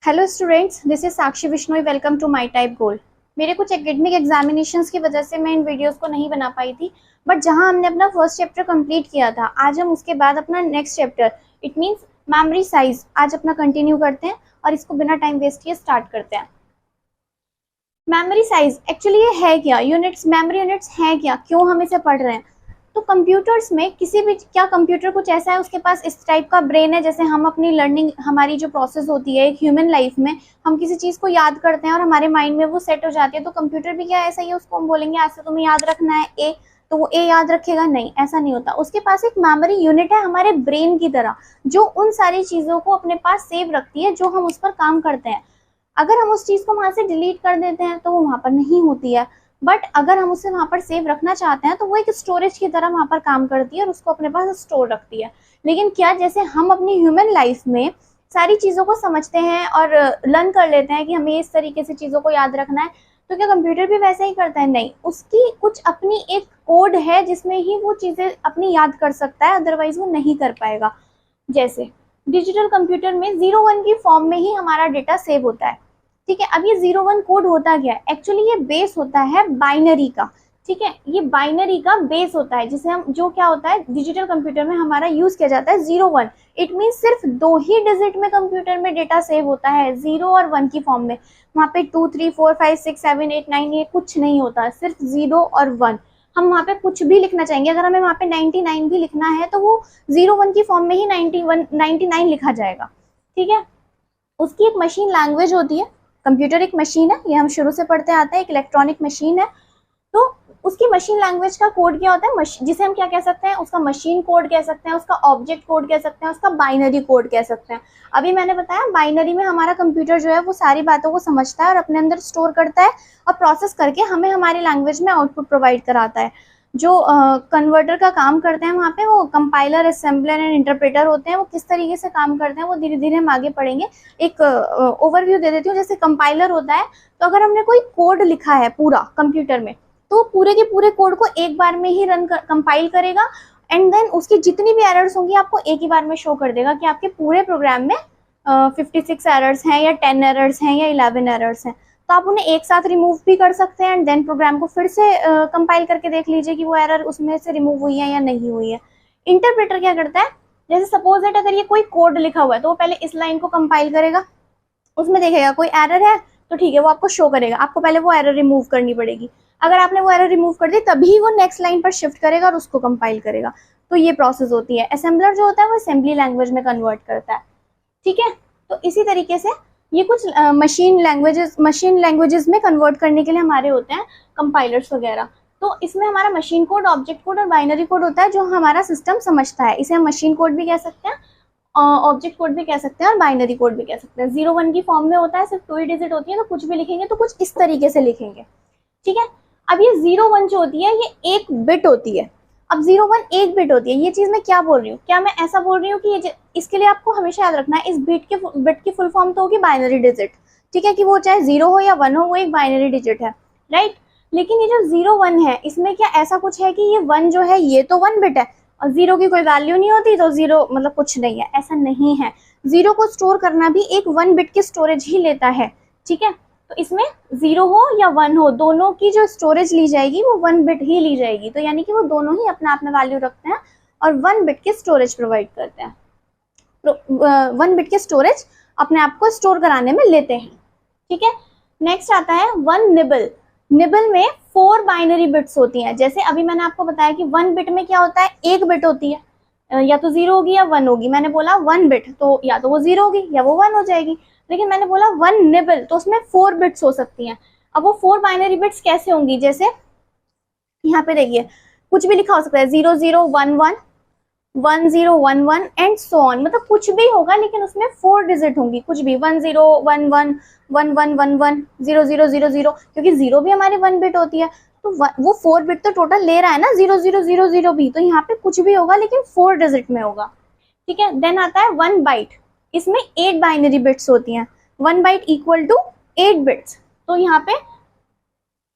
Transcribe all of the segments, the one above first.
Hello students, this is Sakshi Bishnoi. Welcome to my type goal. मेरे कुछ academic examinations की वजह से मैं इन वीडियोस को नहीं बना पाई थी, बट जहां हमने अपना फर्स्ट चैप्टर कंप्लीट किया था, आज हम उसके बाद अपना next chapter it means memory size आज अपना कंटिन्यू करते हैं और इसको बिना टाइम वेस्ट किए स्टार्ट करते हैं। मेमोरी साइज एक्चुअली ये है क्या? यूनिट्स, मेमोरी यूनिट्स हैं क्या? क्यों हम इसे पढ़ रहे हैं? तो कंप्यूटर्स में किसी भी क्या कंप्यूटर कुछ ऐसा है उसके पास इस टाइप का ब्रेन है, जैसे हम अपनी लर्निंग, हमारी जो प्रोसेस होती है एक ह्यूमन लाइफ में, हम किसी चीज को याद करते हैं और हमारे माइंड में वो सेट हो जाती है। तो कंप्यूटर भी क्या ऐसा ही है, उसको हम बोलेंगे आज से तुम्हें याद रखना है ए, तो वो ए याद रखेगा? नहीं, ऐसा नहीं होता। उसके पास एक मेमोरी यूनिट है हमारे ब्रेन की तरह, जो उन सारी चीजों को अपने पास सेव रखती है जो हम उस पर काम करते हैं। अगर हम उस चीज को वहां से डिलीट कर देते हैं तो वो वहां पर नहीं होती है, बट अगर हम उसे वहां पर सेव रखना चाहते हैं तो वो एक स्टोरेज की तरह वहां पर काम करती है और उसको अपने पास स्टोर रखती है। लेकिन क्या जैसे हम अपनी ह्यूमन लाइफ में सारी चीजों को समझते हैं और लर्न कर लेते हैं कि हमें इस तरीके से चीजों को याद रखना है, तो क्या कंप्यूटर भी वैसे ही करता है? नहीं, उसकी कुछ अपनी एक कोड है जिसमें ही वो चीजें अपनी याद कर सकता है, अदरवाइज वो नहीं कर पाएगा। जैसे डिजिटल कंप्यूटर में 0-1 की फॉर्म में ही हमारा डेटा सेव होता है। ठीक है, अब ये 0-1 कोड होता क्या है? एक्चुअली ये बेस होता है बाइनरी का। ठीक है, ये बाइनरी का बेस होता है जिसे हम, जो क्या होता है डिजिटल कंप्यूटर में हमारा यूज किया जाता है 0-1। इट मीन सिर्फ 2 ही डिजिट में कंप्यूटर में डेटा सेव होता है, 0 और 1 की फॉर्म में। वहाँ पे 2 3 4 5 6 7 8 9 ये कुछ नहीं होता, सिर्फ 0 और 1। हम वहाँ पे कुछ भी लिखना चाहेंगे, अगर हमें वहाँ पे 99 भी लिखना है तो वो 0-1 की फॉर्म में ही 99 लिखा जाएगा। ठीक है, उसकी एक मशीन लैंग्वेज होती है। कंप्यूटर एक मशीन है, ये हम शुरू से पढ़ते आते हैं, एक इलेक्ट्रॉनिक मशीन है। तो उसकी मशीन लैंग्वेज का कोड क्या होता है, जिसे हम क्या कह सकते हैं, उसका मशीन कोड कह सकते हैं, उसका ऑब्जेक्ट कोड कह सकते हैं, उसका बाइनरी कोड कह सकते हैं। अभी मैंने बताया बाइनरी में हमारा कंप्यूटर जो है वो सारी बातों को समझता है और अपने अंदर स्टोर करता है और प्रोसेस करके हमें हमारी लैंग्वेज में आउटपुट प्रोवाइड कराता है। जो कन्वर्टर का काम करते हैं वहाँ पे वो कंपाइलर, असेंबलर एंड इंटरप्रेटर होते हैं। वो किस तरीके से काम करते हैं वो धीरे धीरे हम आगे पढ़ेंगे। एक ओवरव्यू दे देती हूँ। जैसे कंपाइलर होता है, तो अगर हमने कोई कोड लिखा है पूरा कंप्यूटर में, तो पूरे के पूरे कोड को एक बार में ही कंपाइल करेगा एंड देन उसकी जितनी भी एरर्स होंगी आपको एक ही बार में शो कर देगा कि आपके पूरे प्रोग्राम में 56 एरर्स हैं या 10 एरर्स हैं या 11 एरर्स हैं। तो आप उन्हें एक साथ रिमूव भी कर सकते हैं एंड देन प्रोग्राम को फिर से कंपाइल करके देख लीजिए कि वो एरर उसमें से रिमूव हुई है या नहीं हुई है। इंटरप्रेटर क्या करता है, जैसे सपोज दैट अगर ये कोई कोड लिखा हुआ है तो वो पहले इस लाइन को कंपाइल करेगा, उसमें देखेगा कोई एरर है तो ठीक है वो आपको शो करेगा, आपको पहले वो एरर रिमूव करनी पड़ेगी। अगर आपने वो एरर रिमूव कर दी तभी वो नेक्स्ट लाइन पर शिफ्ट करेगा और उसको कंपाइल करेगा। तो ये प्रोसेस होती है। असेंबलर जो होता है वो असेंबली लैंग्वेज में कन्वर्ट करता है। ठीक है, तो इसी तरीके से ये कुछ मशीन लैंग्वेजेस में कन्वर्ट करने के लिए हमारे होते हैं कंपाइलर्स वगैरह। तो इसमें हमारा मशीन कोड, ऑब्जेक्ट कोड और बाइनरी कोड होता है जो हमारा सिस्टम समझता है। इसे हम मशीन कोड भी कह सकते हैं, ऑब्जेक्ट कोड भी कह सकते हैं और बाइनरी कोड भी कह सकते हैं। 0-1 की फॉर्म में होता है, सिर्फ 2 ही डिजिट होती है, तो कुछ भी लिखेंगे तो कुछ इस तरीके से लिखेंगे। ठीक है, अब ये 0-1 जो होती है ये एक बिट होती है। अब 0-1 एक बिट होती है। ये चीज मैं क्या बोल रही हूँ, क्या मैं ऐसा बोल रही हूँ कि ये, इसके लिए आपको हमेशा याद रखना है इस बिट की फुल फॉर्म तो होगी बाइनरी डिजिट। ठीक है, कि वो चाहे 0 हो या 1 हो, वो एक बाइनरी डिजिट है, राइट। लेकिन ये जो 0-1 है इसमें क्या ऐसा कुछ है कि ये 1 जो है ये तो 1 बिट है और 0 की कोई वैल्यू नहीं होती तो 0 मतलब कुछ नहीं है, ऐसा नहीं है। 0 को स्टोर करना भी एक 1 बिट की स्टोरेज ही लेता है। ठीक है, तो इसमें 0 हो या 1 हो, दोनों की जो स्टोरेज ली जाएगी वो 1 बिट ही ली जाएगी। तो यानी कि वो दोनों ही अपना अपना वैल्यू रखते हैं और 1 बिट की स्टोरेज प्रोवाइड करते हैं। 1 बिट की स्टोरेज अपने आप को स्टोर कराने में लेते हैं। ठीक है, नेक्स्ट आता है 1 निबल। निबल में 4 बाइनरी बिट्स होती हैं। जैसे अभी मैंने आपको बताया कि 1 बिट में क्या होता है, एक बिट होती है, या तो 0 होगी या 1 होगी। मैंने बोला 1 बिट तो या तो वो 0 होगी या वो 1 हो जाएगी। लेकिन मैंने बोला 1 निबल तो उसमें 4 बिट्स हो सकती हैं। अब वो 4 बाइनरी बिट्स कैसे होंगी, जैसे यहाँ पे देखिए कुछ भी लिखा हो सकता है, 0011 1011 एंड सो ऑन, मतलब कुछ भी होगा लेकिन उसमें 4 डिजिट होंगी, कुछ भी 1011 1111 0000, क्योंकि 0 भी हमारी 1 बिट होती है। तो वो 4 बिट तो टोटल ले रहा है ना 0000 भी, तो यहाँ पे कुछ भी होगा लेकिन 4 डिजिट में होगा। ठीक है, देन आता है 1 बाइट। इसमें 8 बाइनरी बिट्स होती हैं। 1 बाइट इक्वल टू 8 बिट्स। तो यहाँ पे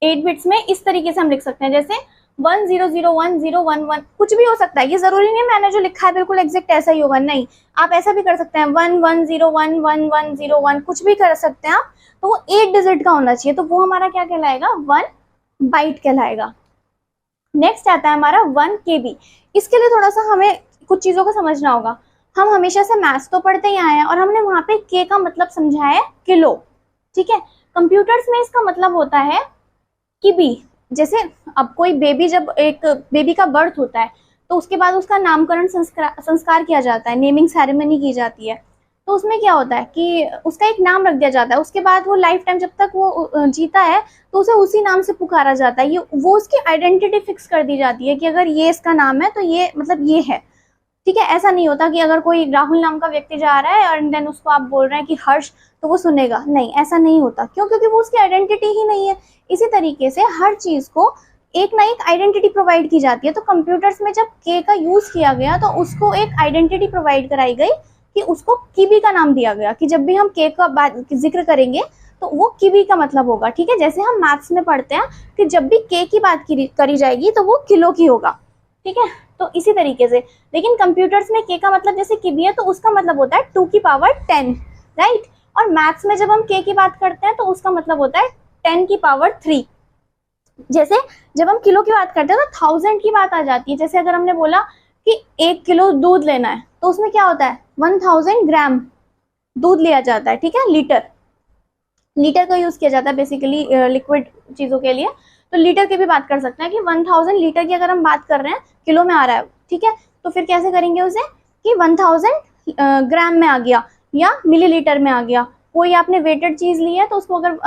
8 बिट्स में इस तरीके से हम लिख सकते हैं, जैसे 10010111 कुछ भी हो सकता है, ये जरूरी नहीं मैंने जो लिखा है बिल्कुल एग्जैक्ट ऐसा ही होगा, नहीं, आप ऐसा भी कर सकते हैं 11011101 कुछ भी कर सकते हैं आप, तो वो 8 डिजिट का होना चाहिए, तो वो हमारा क्या कहलाएगा, 1 बाइट कहलाएगा। नेक्स्ट आता है हमारा 1 KB। इसके लिए थोड़ा सा हमें कुछ चीजों को समझना होगा। हम हमेशा से मैथ्स तो पढ़ते ही आए हैं और हमने वहां पे के का मतलब समझा है किलो, ठीक है। कंप्यूटर्स में इसका मतलब होता है किबी। जैसे अब कोई बेबी, जब एक बेबी का बर्थ होता है तो उसके बाद उसका नामकरण संस्कार किया जाता है, नेमिंग सेरेमनी की जाती है, तो उसमें क्या होता है कि उसका एक नाम रख दिया जाता है, उसके बाद वो लाइफ टाइम जब तक वो जीता है तो उसे उसी नाम से पुकारा जाता है, ये वो उसकी आइडेंटिटी फिक्स कर दी जाती है कि अगर ये इसका नाम है तो ये मतलब ये है, ठीक है। ऐसा नहीं होता कि अगर कोई राहुल नाम का व्यक्ति जा रहा है और देन उसको आप बोल रहे हैं कि हर्ष, तो वो सुनेगा, नहीं ऐसा नहीं होता, क्यों, क्योंकि वो उसकी आइडेंटिटी ही नहीं है। इसी तरीके से हर चीज को एक ना एक आइडेंटिटी प्रोवाइड की जाती है, तो कंप्यूटर्स में जब के का यूज किया गया तो उसको एक आइडेंटिटी प्रोवाइड कराई गई कि उसको किबी का नाम दिया गया, कि जब भी हम के का जिक्र करेंगे तो वो किबी का मतलब होगा, ठीक है। जैसे हम मैथ्स में पढ़ते हैं कि जब भी के की बात करी जाएगी तो वो किलो की होगा, ठीक है। तो इसी तरीके से, लेकिन कंप्यूटर्स में के का मतलब जैसे किबी है तो उसका मतलब होता है 2 की पावर 10, राइट। और मैथ्स में जब हम के की बात करते हैं तो उसका मतलब होता है 10 की पावर 3। जैसे जब हम किलो की बात करते हैं तो 1000 की बात आ जाती है। जैसे अगर हमने बोला कि 1 किलो दूध लेना है तो उसमें क्या होता है, 1000 ग्राम दूध लिया जाता है, ठीक है। लीटर का यूज किया जाता है बेसिकली लिक्विड चीजों के लिए, तो लीटर की भी बात कर सकते हैं कि 1000 लीटर की अगर हम बात कर रहे हैं, किलो में आ रहा है, ठीक है, तो फिर कैसे करेंगे उसे कि 1000 ग्राम में आ गया या मिलीलीटर में आ गया। कोई आपने वेटेड चीज ली है तो उसको अगर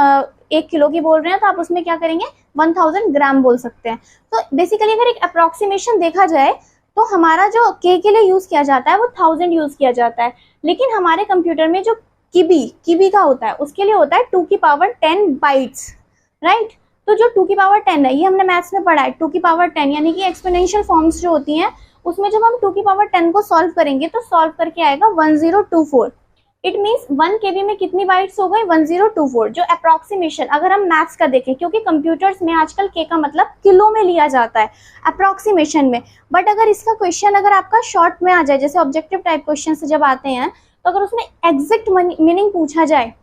1 किलो की बोल रहे हैं तो आप उसमें क्या करेंगे, 1000 ग्राम बोल सकते हैं। तो बेसिकली अगर एक अप्रोक्सीमेशन देखा जाए तो हमारा जो के लिए यूज किया जाता है वो 1000 यूज किया जाता है, लेकिन हमारे कंप्यूटर में जो किबी का होता है उसके लिए होता है 2 की पावर 10 बाइट्स, राइट। तो जो 2 की पावर 10 है, ये हमने मैथ्स में पढ़ा है, 2 की पावर 10 यानी कि एक्सपोनेंशियल फॉर्म्स जो होती हैं उसमें जब हम 2 की पावर 10 को सॉल्व करेंगे तो सॉल्व करके आएगा 1024। इट मीन्स 1 KB में कितनी बाइट्स हो गई, 1024। जो अप्रोक्सीमेशन अगर हम मैथ्स का देखें, क्योंकि कंप्यूटर्स में आजकल के का मतलब किलो में लिया जाता है अप्रोक्सीमेशन में, बट अगर इसका क्वेश्चन अगर आपका शॉर्ट में आ जाए, जैसे ऑब्जेक्टिव टाइप क्वेश्चन से जब आते हैं तो अगर उसमें एग्जैक्ट मीनिंग पूछा जाए,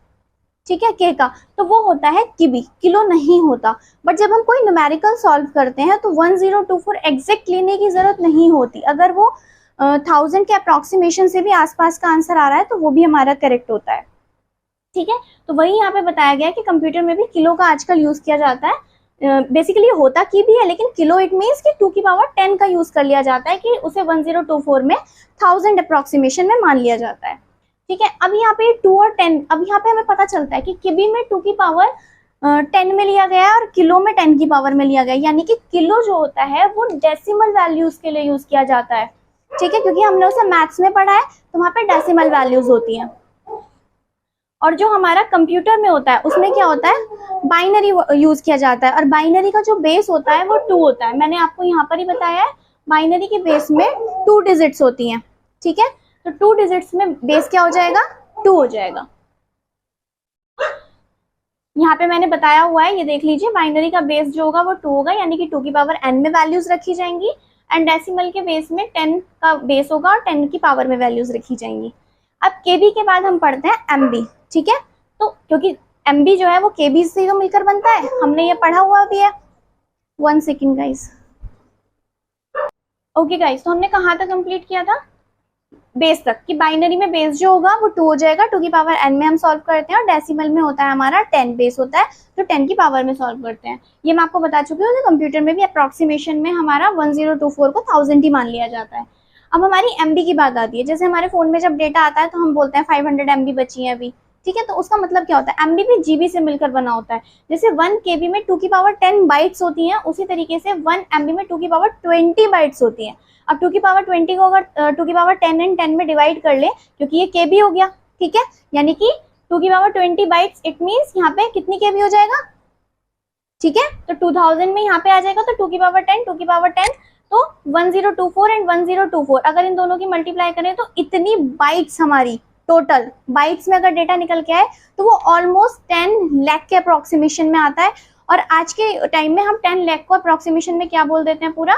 ठीक है, के का, तो वो होता है किबी, किलो नहीं होता। बट जब हम कोई न्यूमेरिकल सॉल्व करते हैं तो 1024 एग्जैक्ट लेने की जरूरत नहीं होती। अगर वो 1000 के अप्रोक्सीमेशन से भी आसपास का आंसर आ रहा है तो वो भी हमारा करेक्ट होता है, ठीक है। तो वही यहाँ पे बताया गया है कि कंप्यूटर में भी किलो का आजकल यूज किया जाता है। बेसिकली होता की भी है, लेकिन किलो इट मीन्स कि 2 की पावर 10 का यूज कर लिया जाता है कि उसे 1024 में 1000 अप्रोक्सीमेशन में मान लिया जाता है, ठीक है। अब यहाँ पे 2 और 10, अब यहाँ पे हमें पता चलता है कि किबी में 2 की पावर 10 में लिया गया है और किलो में 10 की पावर में लिया गया है, यानी कि किलो जो होता है वो डेसिमल वैल्यूज के लिए यूज किया जाता है, ठीक है, क्योंकि हमने उसे मैथ्स में पढ़ा है तो वहां पे डेसिमल वैल्यूज होती हैं। और जो हमारा कंप्यूटर में होता है उसमें क्या होता है, बाइनरी यूज किया जाता है, और बाइनरी का जो बेस होता है वो 2 होता है। मैंने आपको यहाँ पर ही बताया है, बाइनरी के बेस में 2 डिजिट्स होती हैं, ठीक है। तो 2 डिजिट्स में बेस क्या हो जाएगा, 2 हो जाएगा। यहाँ पे मैंने बताया हुआ है, ये देख लीजिए, बाइनरी का बेस जो होगा वो 2 होगा, यानी कि 2 की पावर n में वैल्यूज रखी जाएंगी, एंड डेसिमल के बेस में 10 का बेस होगा और 10 की पावर में वैल्यूज रखी जाएंगी। अब केबी के बाद हम पढ़ते हैं एमबी, ठीक है। तो क्योंकि एमबी जो है वो केबी से तो मिलकर बनता है, हमने ये पढ़ा हुआ भी है। 1 सेकेंड गाइस। ओके गाइस, तो हमने कहाँ तक कंप्लीट किया था, बेस तक, कि बाइनरी में बेस जो होगा वो 2 हो जाएगा, 2 की पावर n में हम सॉल्व करते हैं, और डेसिमल में होता है हमारा 10 बेस होता है तो 10 की पावर में सॉल्व करते हैं। ये मैं आपको बता चुकी हूँ, कंप्यूटर में भी अप्रोक्सीमेशन में हमारा 1024 को 1000 ही मान लिया जाता है। अब हमारी एमबी की बात आती है। जैसे हमारे फोन में जब डेटा आता है तो हम बोलते हैं 500 MB बची है अभी, ठीक है। तो उसका मतलब क्या होता है, एमबी भी जीबी से मिलकर बना होता है। जैसे 1 KB में 2 की पावर 10 बाइट्स होती हैं, उसी तरीके से 1 MB में 2 की पावर 20 बाइट्स होती हैं। अब 2 की पावर 20 को अगर 2 की पावर 10 एंड 10 में डिवाइड कर ले, क्योंकि ये केबी हो गया, ठीक है, यानी कि 2 की पावर 20 बाइट्स, इट मीन्स यहाँ पे कितनी केबी हो जाएगा, ठीक है। तो 2000 में यहाँ पे आ जाएगा, तो 2 की पावर 10, 2 की पावर 10, तो 1024 एंड 1024, अगर इन दोनों की मल्टीप्लाई करें तो इतनी बाइट्स हमारी टोटल बाइट्स में अगर डेटा निकल के आए तो वो ऑलमोस्ट 10 लाख के अप्रोक्सीमेशन में आता है। और आज के टाइम में हम 10 लाख को अप्रोक्सीमेशन में क्या बोल देते हैं पूरा,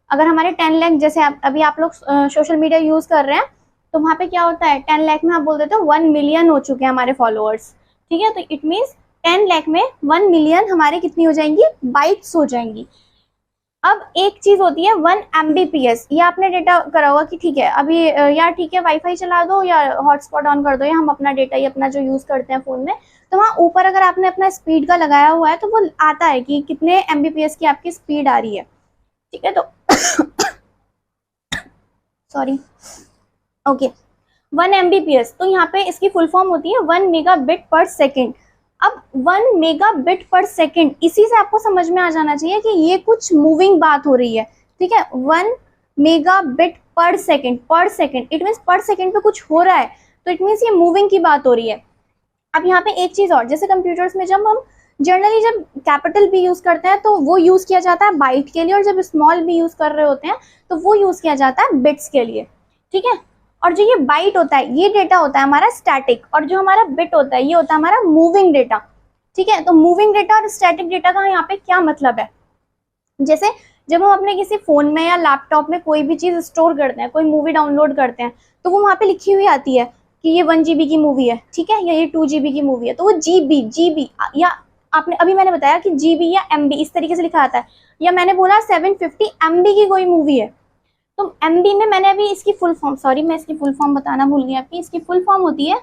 अगर हमारे 10 लाख, जैसे अभी आप लोग सोशल मीडिया यूज कर रहे हैं तो वहां पे क्या होता है 10 लाख में आप बोल देते हो 1 मिलियन हो चुके हैं हमारे फॉलोअर्स, ठीक है। तो इट मीन्स 10 लाख में 1 मिलियन हमारे कितनी हो जाएंगी, बाइट्स हो जाएंगी। अब एक चीज होती है 1 Mbps, ये आपने डेटा करा होगा कि ठीक है अभी यार ठीक है वाईफाई चला दो या हॉटस्पॉट ऑन कर दो या हम अपना डेटा ही अपना जो यूज करते हैं फोन में, तो वहाँ ऊपर अगर आपने अपना स्पीड का लगाया हुआ है तो वो आता है कि कितने Mbps की आपकी स्पीड आ रही है, ठीक है। तो सॉरी, ओके 1 Mbps, तो यहाँ पे इसकी फुल फॉर्म होती है 1 मेगाबिट पर सेकेंड। अब 1 मेगाबिट पर सेकेंड, इसी से आपको समझ में आ जाना चाहिए कि ये कुछ मूविंग बात हो रही है, ठीक है। 1 मेगाबिट पर सेकेंड, इट मीन्स पर सेकेंड पे कुछ हो रहा है, तो इट मीन्स ये मूविंग की बात हो रही है। अब यहाँ पे एक चीज और, जैसे कंप्यूटर्स में जब हम जनरली जब कैपिटल बी यूज करते हैं तो वो यूज किया जाता है बाइट के लिए, और जब स्मॉल बी यूज कर रहे होते हैं तो वो यूज किया जाता है बिट्स के लिए, ठीक है। और जो ये बाइट होता है ये डेटा होता है हमारा स्टैटिक, और जो हमारा बिट होता है ये होता है हमारा मूविंग डेटा, ठीक है। तो मूविंग डेटा और स्टैटिक डेटा का यहाँ पे क्या मतलब है, जैसे जब हम अपने किसी फोन में या लैपटॉप में कोई भी चीज स्टोर करते हैं, कोई मूवी डाउनलोड करते हैं, तो वो वहाँ पे लिखी हुई आती है कि ये 1 GB की मूवी है, ठीक है, या ये 2 GB की मूवी है, तो वो जीबी या आपने अभी मैंने बताया कि जीबी या MB इस तरीके से लिखा आता है, या मैंने बोला 750 MB की कोई मूवी है, तो MB में मैंने अभी इसकी फुल फॉर्म, सॉरी मैं इसकी फुल फॉर्म बताना भूल गई आपकी, इसकी फुल फॉर्म होती है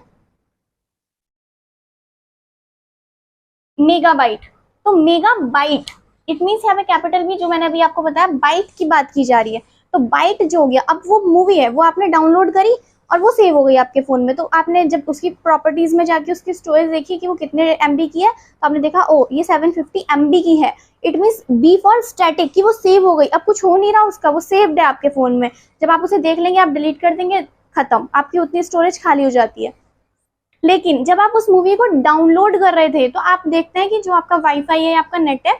मेगाबाइट। तो मेगाबाइट इट मीन्स यहाँ पे कैपिटल भी, जो मैंने अभी आपको बताया बाइट की बात की जा रही है, तो बाइट जो हो गया, अब वो मूवी है वो आपने डाउनलोड करी और वो सेव हो गई आपके फोन में, तो आपने जब उसकी प्रॉपर्टीज में जाके उसकी स्टोरेज देखी कि वो कितने MB की है, तो आपने देखा ओ ये 750 MB की है, it means B for static, कि वो सेव हो गई, अब कुछ हो नहीं रहा उसका, वो सेव्ड है आपके फोन में, जब आप उसे देख लेंगे आप डिलीट कर देंगे, खत्म, आपकी उतनी स्टोरेज खाली हो जाती है। लेकिन जब आप उस मूवी को डाउनलोड कर रहे थे तो आप देखते हैं कि जो आपका वाईफाई है, आपका नेट है,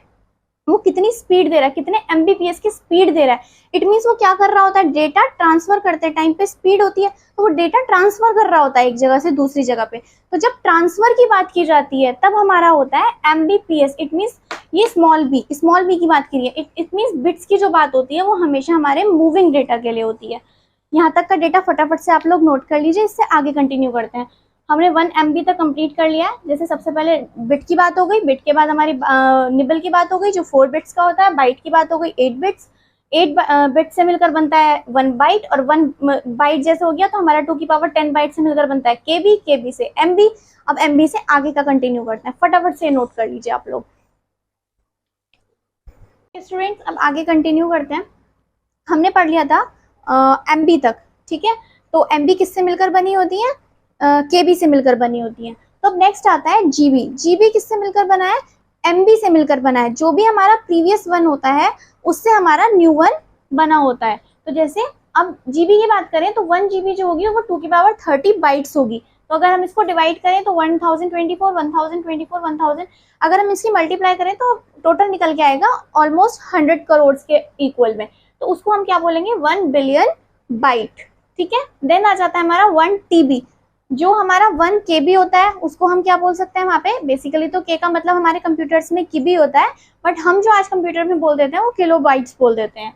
वो कितनी स्पीड दे रहा है, कितने Mbps की स्पीड दे रहा है, इट मीन्स वो क्या कर रहा होता है, डेटा ट्रांसफर करते टाइम पे स्पीड होती है, तो वो डेटा ट्रांसफर कर रहा होता है एक जगह से दूसरी जगह पे। तो जब ट्रांसफर की बात की जाती है तब हमारा होता है Mbps, इट मीन्स ये स्मॉल बी की बात की है, इट मीन्स बिट्स की जो बात होती है वो हमेशा हमारे मूविंग डेटा के लिए होती है। यहाँ तक का डेटा फटाफट से आप लोग नोट कर लीजिए, इससे आगे कंटिन्यू करते हैं। हमने 1 MB तक कंप्लीट कर लिया है, जैसे सबसे पहले बिट की बात हो गई, बिट के बाद हमारी निबल की बात हो गई जो 4 बिट्स का होता है, बाइट की बात हो गई 8 बिट्स, 8 बिट से मिलकर बनता है 1 बाइट, और 1 बाइट जैसे हो गया तो हमारा 2 की पावर 10 बाइट से मिलकर बनता है KB, KB से MB। अब MB से आगे का कंटिन्यू करते हैं, फटाफट से नोट कर लीजिए आप लोग। स्टूडेंट्स अब आगे कंटिन्यू करते हैं। हमने पढ़ लिया था MB तक, ठीक है। तो MB किससे मिलकर बनी होती है, KB से मिलकर बनी होती है। तो अब नेक्स्ट आता है GB किससे मिलकर बना है, MB से मिलकर बना है, जो भी हमारा प्रीवियस 1 होता है उससे हमारा न्यू 1 बना होता है। तो जैसे अब GB की बात करें तो 1 GB जो होगी वो 2 की पावर 30 बाइट्स होगी, तो अगर हम इसको डिवाइड करें तो 1024 1024 1000, अगर हम इसकी मल्टीप्लाई करें तो टोटल निकल के आएगा ऑलमोस्ट 100 करोड़ के इक्वल में, तो उसको हम क्या बोलेंगे 1 बिलियन बाइट, ठीक है। देन आ जाता है हमारा 1 TB, जो हमारा 1 KB होता है उसको हम क्या बोल सकते हैं वहाँ पे, बेसिकली तो K का मतलब हमारे कंप्यूटर्स में किबी होता है, बट हम जो आज कंप्यूटर में बोल देते हैं वो किलोबाइट्स बोल देते हैं।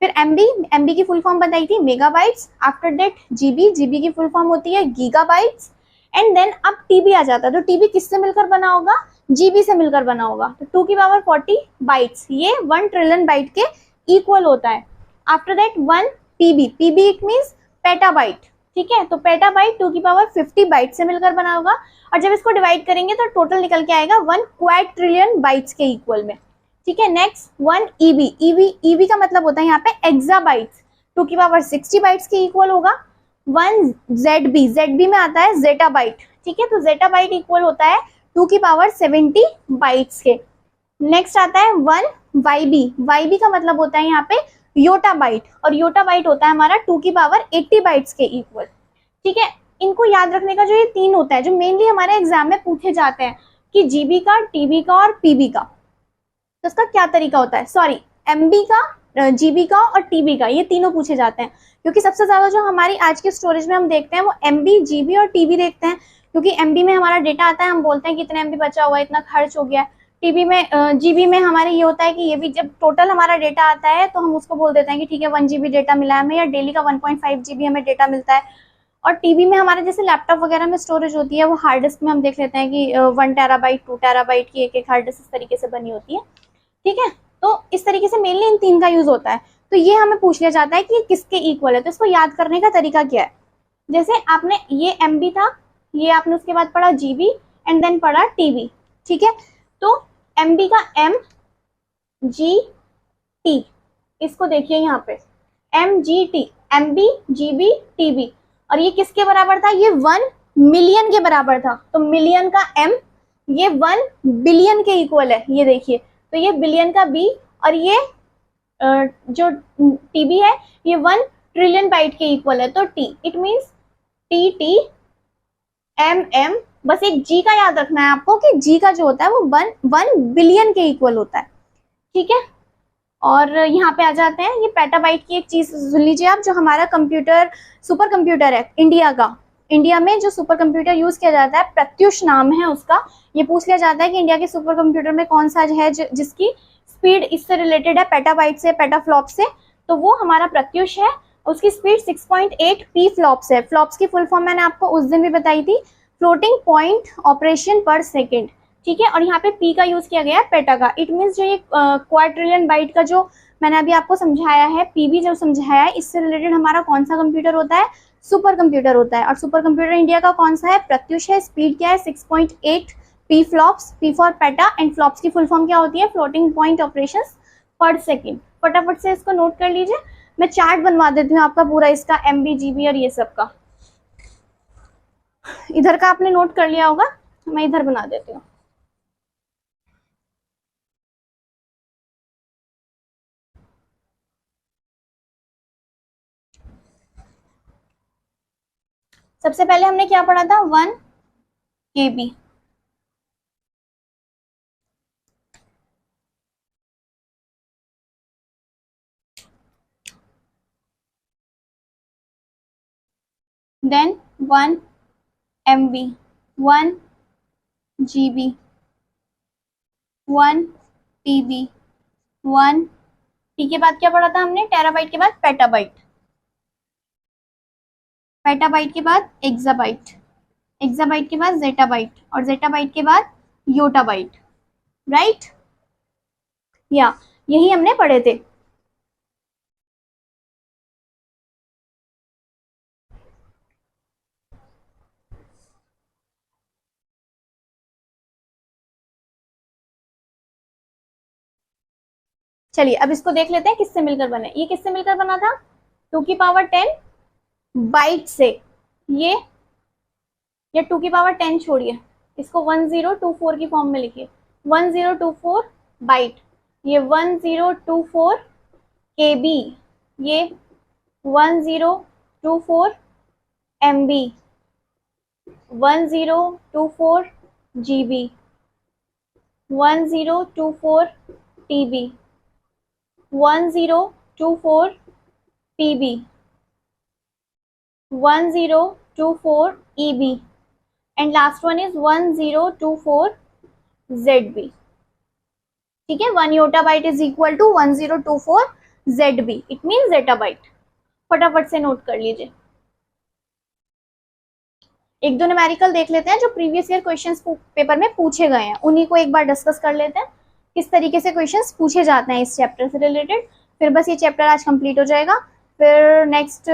फिर MB की फुल फॉर्म बताई थी मेगाबाइट्स, आफ्टर दैट GB की फुल फॉर्म होती है गीगाबाइट्स, एंड देन अब TB आ जाता है। तो TB किससे मिलकर बना होगा, GB से मिलकर बना होगा, तो 2 की पावर 40 बाइट्स, ये 1 ट्रिलियन बाइट के इक्वल होता है। After that 1 PB it means petabyte, ठीक है। तो पेटाबाइट 2 की पावर 50 बाइट से मिलकर बना होगा, और जब इसको डिवाइड करेंगे तो टोटल निकल के आएगा 1 क्वाड ट्रिलियन बाइट्स के इक्वल में, ठीक है। नेक्स्ट 1 EB का मतलब होता है यहाँ पे एक्साबाइट्स, 2 की पावर 60 बाइट्स के इक्वल होगा। 1 ZB में आता है जेटाबाइट, ठीक है। तो जेटाबाइट इक्वल होता है 2 की पावर 70 बाइट्स के। नेक्स्ट आता है 1 YB का मतलब होता है यहाँ पे योटाबाइट, और योटाबाइट होता है हमारा 2 की पावर 80 बाइट्स के इक्वल, ठीक है। इनको याद रखने का जो ये 3 होता है जो मेनली हमारे एग्जाम में पूछे जाते हैं कि GB का, TB का और PB का, तो इसका क्या तरीका होता है, सॉरी MB का, GB का और TB का, ये तीनों पूछे जाते हैं, क्योंकि सबसे ज्यादा जो हमारी आज के स्टोरेज में हम देखते हैं वो MB, GB और TB देखते हैं, क्योंकि MB में हमारा डेटा आता है, हम बोलते हैं कितने MB बचा हुआ है, इतना खर्च हो गया है, टीबी में जीबी में हमारे ये होता है कि ये भी जब टोटल हमारा डेटा आता है तो हम उसको बोल देते हैं कि ठीक है 1 GB डेटा मिला है हमें, या डेली का 1.5 GB हमें डेटा मिलता है। और टीबी में हमारे जैसे लैपटॉप वगैरह में स्टोरेज होती है, वो हार्ड डिस्क में हम देख लेते हैं कि 1 TB 2 TB की एक हार्ड डिस्क इस तरीके से बनी होती है। ठीक है, तो इस तरीके से मेनली इन 3 का यूज होता है। तो ये हमें पूछ लिया जाता है कि किसके इक्वल है, तो इसको याद करने का तरीका क्या है। जैसे आपने ये MB था, ये आपने उसके बाद पढ़ा GB एंड देन पढ़ा TB। ठीक है, तो MB का MGT, इसको देखिए यहाँ पे MGT, MB GB TB, और ये किसके बराबर था, ये 1 मिलियन के बराबर था। तो मिलियन का M, ये 1 बिलियन के इक्वल है, ये देखिए। तो ये बिलियन का B, और ये जो TB है ये 1 ट्रिलियन बाइट के इक्वल है, तो T, it means TT MM। बस एक G का याद रखना है आपको कि G का जो होता है वो 1 बिलियन के इक्वल होता है। ठीक है, और यहाँ पे आ जाते हैं, ये पेटाबाइट की एक चीज सुन लीजिए आप, जो हमारा कंप्यूटर सुपर कंप्यूटर है इंडिया का, इंडिया में जो सुपर कंप्यूटर यूज किया जाता है, प्रत्युष नाम है उसका। ये पूछ लिया जाता है कि इंडिया के सुपर कंप्यूटर में कौन सा है जिसकी स्पीड इससे रिलेटेड है, पेटाबाइट से, पेटाफ्लॉप से, तो वो हमारा प्रत्युष है। उसकी स्पीड 6.8 पी फ्लॉप्स है। फ्लॉप्स की फुल फॉर्म मैंने आपको उस दिन भी बताई थी, फ्लोटिंग पॉइंट ऑपरेशन पर सेकेंड। ठीक है, और यहाँ पे पी का यूज किया गया है पेटा का। इट मीन्स जो ये क्वाड्रिलियन बाइट का जो मैंने अभी आपको समझाया है, पीबी जो समझाया है, इससे रिलेटेड हमारा कौन सा कंप्यूटर होता है, सुपर कंप्यूटर होता है। और सुपर कंप्यूटर इंडिया का कौन सा है, प्रत्युष है। स्पीड क्या है, 6.8 P flops, P for PETA, and flops की फुल फॉर्म क्या होती है, फ्लोटिंग पॉइंट ऑपरेशन पर सेकेंड। फटाफट से इसको नोट कर लीजिए, मैं चार्ट बनवा देती हूँ आपका पूरा इसका MB GB और ये सब का। इधर का आपने नोट कर लिया होगा, मैं इधर बना देती हूँ। सबसे पहले हमने क्या पढ़ा था, 1 KB, then 1 MB, 1 GB, 1 TB, 1 T के बाद क्या पढ़ा था हमने, टेराबाइट के बाद पेटाबाइट, पेटाबाइट के बाद एक्साबाइट, एक्साबाइट के बाद जेटाबाइट, और जेटाबाइट के बाद योटाबाइट। राइट, या यही हमने पढ़े थे। चलिए अब इसको देख लेते हैं किससे मिलकर बने। ये किससे मिलकर बना था, 2 की पावर 10 बाइट से। ये 2 की पावर 10 छोड़िए, इसको 1024 की फॉर्म में लिखिए, 1024 बाइट। ये 1024 KB, ये 1024 MB, 1024 GB, 1024 TB, 1024 PB, 1024 EB, and last one is 1024 ZB. ठीक है, 1 yottabyte is equal to 1024 ZB, it mean zettabyte. फटाफट से नोट कर लीजिए। एक दो न्यूमेरिकल देख लेते हैं जो प्रीवियस ईयर क्वेश्चंस पेपर में पूछे गए हैं, उन्हीं को एक बार डिस्कस कर लेते हैं किस तरीके से क्वेश्चंस पूछे जाते हैं इस चैप्टर से रिलेटेड। फिर बस ये चैप्टर आज कंप्लीट हो जाएगा। फिर नेक्स्ट,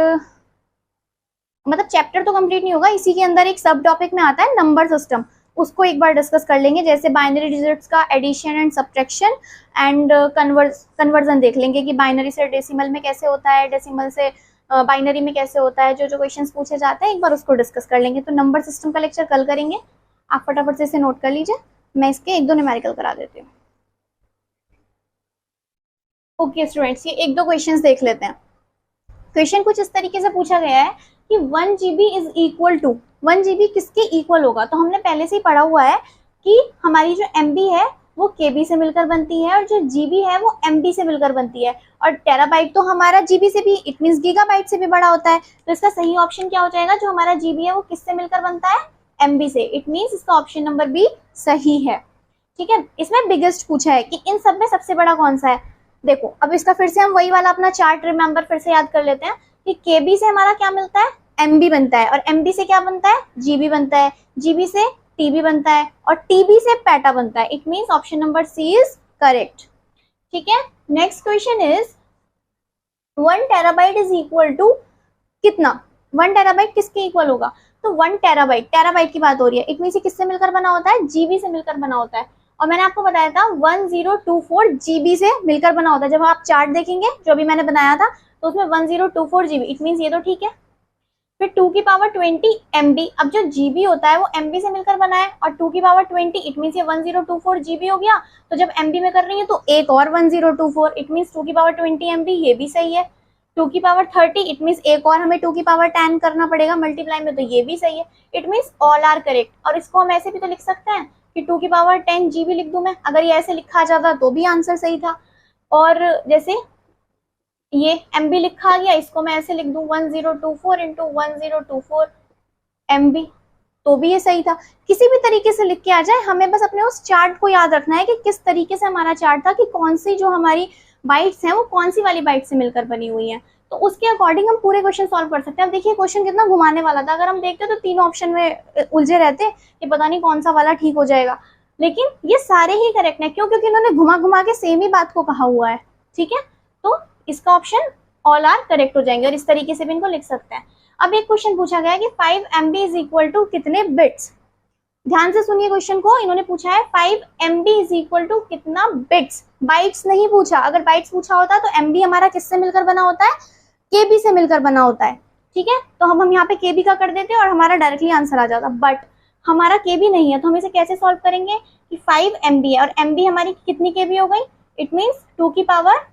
मतलब चैप्टर तो कंप्लीट नहीं होगा, इसी के अंदर एक सब टॉपिक में आता है नंबर सिस्टम, उसको एक बार डिस्कस कर लेंगे। जैसे बाइनरी डिजिट्स का addition and subtraction and conversion देख लेंगे कि बाइनरी से डेसिमल में कैसे होता है, डेसिमल से बाइनरी में कैसे होता है। जो क्वेश्चंस पूछे जाते हैं एक बार उसको डिस्कस कर लेंगे। तो नंबर सिस्टम का लेक्चर कल करेंगे, आप फटाफट से इसे नोट कर लीजिए। मैं इसके एक दो न्यूमेरिकल करा देती हूँ। ओके स्टूडेंट्स, ये एक दो क्वेश्चंस देख लेते हैं। क्वेश्चन कुछ इस तरीके से पूछा गया है कि 1 GB is equal to, 1 GB किसके इक्वल होगा। तो हमने पहले से ही पढ़ा हुआ है कि हमारी जो MB है वो KB से मिलकर बनती है, और जो GB है वो MB से मिलकर बनती है, और टेराबाइट तो हमारा GB से भी, इट मीन्स गीगाबाइट से भी बड़ा होता है। तो इसका सही ऑप्शन क्या हो जाएगा, जो हमारा GB है वो किससे मिलकर बनता है, MB से। इट मीन्स इसका ऑप्शन नंबर B सही है। ठीक है, इसमें बिगेस्ट पूछा है कि इन सब में सबसे बड़ा कौन सा है। देखो अब इसका फिर से हम वही वाला अपना चार्ट रिमेंबर फिर से याद कर लेते हैं कि केबी से हमारा क्या मिलता है, एमबी बनता है, और एमबी से क्या बनता है, जीबी बनता है, जीबी से टीबी बनता है, और टीबी से पैटा बनता है। It means option number C is correct. ठीक है, next question is 1 terabyte is equal to कितना, 1 टेराबाइट किसके इक्वल होगा, तो 1 टेराबाइट, टेराबाइट की बात हो रही है, इट मीन्स किससे मिलकर बना होता है, जीबी से मिलकर बना होता है। और मैंने आपको बताया था 1024 जीबी से मिलकर बना होता है। जब आप चार्ट देखेंगे जो अभी मैंने बनाया था तो उसमें 1024 जीबी, इट मीन्स ये तो ठीक है। फिर 2 की पावर 20 MB, अब जो जीबी होता है वो MB से मिलकर बना है, और 2 की पावर 20 इट मीन्स ये 1024 जीबी हो गया। तो जब MB में कर रही है तो एक और 1024, इट मीन्स 2 की पावर 20 MB, ये भी सही है। 2 की पावर 30 इट मीन्स एक और हमें 2 की पावर 10 करना पड़ेगा मल्टीप्लाई में, तो ये भी सही है। It means all are correct. और इसको हम ऐसे भी तो लिख सकते हैं कि 2 की पावर 10 जीबी लिख दूं मैं, अगर ये ऐसे लिखा जाता तो भी आंसर सही था। और जैसे ये MB लिखा गया, इसको मैं ऐसे लिख दूं 1024 इंटू 1024 MB, तो भी ये सही था। किसी भी तरीके से लिख के आ जाए, हमें बस अपने उस चार्ट को याद रखना है कि किस तरीके से हमारा चार्ट था, कि कौन सी जो हमारी बाइट्स हैं वो कौन सी वाली बाइट से मिलकर बनी हुई है, तो उसके अकॉर्डिंग हम पूरे क्वेश्चन सॉल्व कर सकते हैं। अब देखिए क्वेश्चन कितना घुमाने वाला था, अगर हम देखते तो 3 ऑप्शन में उलझे रहते कि पता नहीं कौन सा वाला ठीक हो जाएगा, लेकिन ये सारे ही करेक्ट है। क्यों, क्योंकि इन्होंने घुमा घुमा के सेम ही बात को कहा हुआ है। ठीक है, तो इसका ऑप्शन ऑल आर करेक्ट हो जाएंगे, और इस तरीके से भी इनको लिख सकते हैं। अब एक क्वेश्चन पूछा गया है कि 5 MB इज इक्वल टू कितने बिट्स। ध्यान से सुनिए क्वेश्चन को, इन्होंने पूछा है 5 MB इज इक्वल टू कितना बिट्स, बाइट्स नहीं पूछा। अगर बाइट्स पूछा होता तो MB हमारा किससे मिलकर बना होता है, KB से मिलकर बना होता है। ठीक है, तो हम यहाँ पे KB का कर देते और हमारा डायरेक्टली आंसर आ जाता, बट हमारा KB नहीं है, तो हम इसे कैसे सॉल्व करेंगे कि 5 MB है और MB हमारी कितनी KB हो गई, इट मीन्स 2 की पावर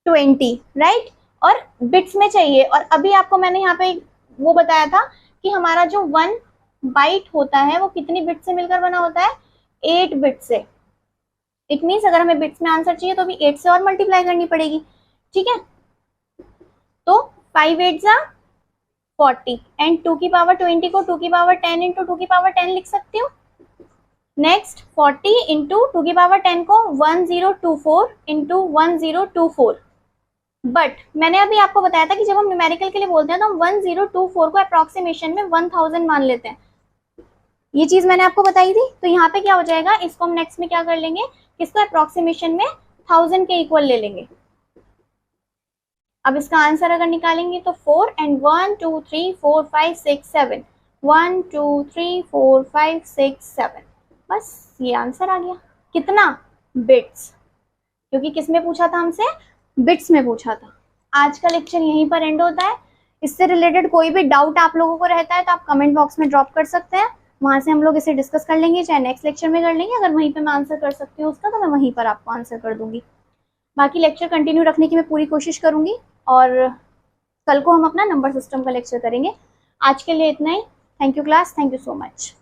20, राइट, और बिट्स में चाहिए। और अभी आपको मैंने यहाँ पे वो बताया था कि हमारा जो 1 बाइट होता है वो कितनी बिट से मिलकर बना होता है, 8 बिट से। इट मीन्स अगर हमें बिट्स में आंसर चाहिए तो भी 8 से और मल्टीप्लाई करनी पड़ेगी। ठीक है, तो 5 8 जा 40 एंड 2 की पावर 20 को 2 की पावर 10 इंटू 2 की पावर 10 लिख सकती हूँ। नेक्स्ट 40 इंटू 2 की पावर 10 को 1024 इंटू 1024। बट मैंने अभी आपको बताया था कि जब हम न्यूमेरिकल के लिए बोलते हैं तो हम 1024 को अप्रोक्सीमेशन में 1000 मान लेते हैं, ये चीज मैंने आपको बताई थी। तो यहाँ पे क्या हो जाएगा, इसको हम नेक्स्ट में क्या कर लेंगे, इसको अप्रोक्सीमेशन में 1000 के इक्वल ले लेंगे। अब इसका आंसर अगर निकालेंगे तो 4 एंड 1 2 3 4 5 6 7, 1 2 3 4 5 6 7, बस ये आंसर आ गया। कितना, बिट्स, क्योंकि किस में पूछा था हमसे, बिट्स में पूछा था। आज का लेक्चर यहीं पर एंड होता है। इससे रिलेटेड कोई भी डाउट आप लोगों को रहता है तो आप कमेंट बॉक्स में ड्रॉप कर सकते हैं, वहां से हम लोग इसे डिस्कस कर लेंगे, चाहे नेक्स्ट लेक्चर में कर लेंगे। अगर वहीं पे मैं आंसर कर सकती हूँ उसका तो मैं वहीं पर आपको आंसर कर दूंगी। बाकी लेक्चर कंटिन्यू रखने की मैं पूरी कोशिश करूंगी, और कल को हम अपना नंबर सिस्टम का लेक्चर करेंगे। आज के लिए इतना ही। Thank you class, thank you so much.